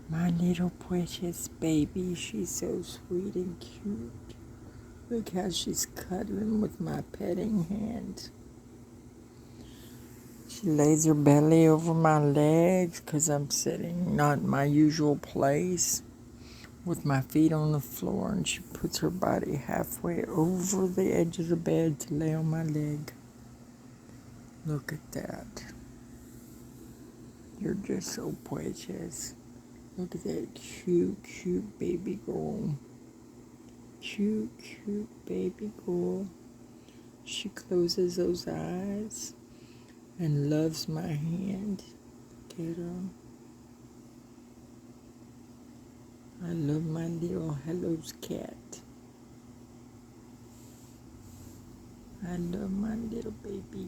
My little precious baby, she's so sweet and cute. Look how she's cuddling with my petting hand. She lays her belly over my legs because I'm sitting not in my usual place with my feet on the floor, and she puts her body halfway over the edge of the bed to lay on my leg. Look at that. You're just so precious. Look at that cute baby girl. Cute baby girl. She closes those eyes and loves my hand. Get her. I love my little Hello's cat. I love my little baby.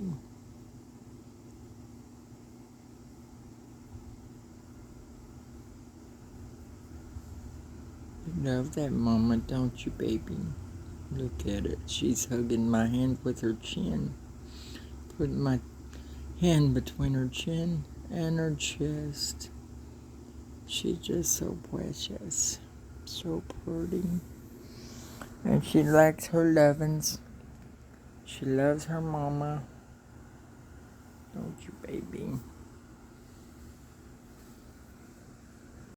You love that mama, don't you, baby? Look at it. She's hugging my hand with her chin. Putting my hand between her chin and her chest. She's just so precious. So pretty. And she likes her lovens. She loves her mama. Don't you, baby?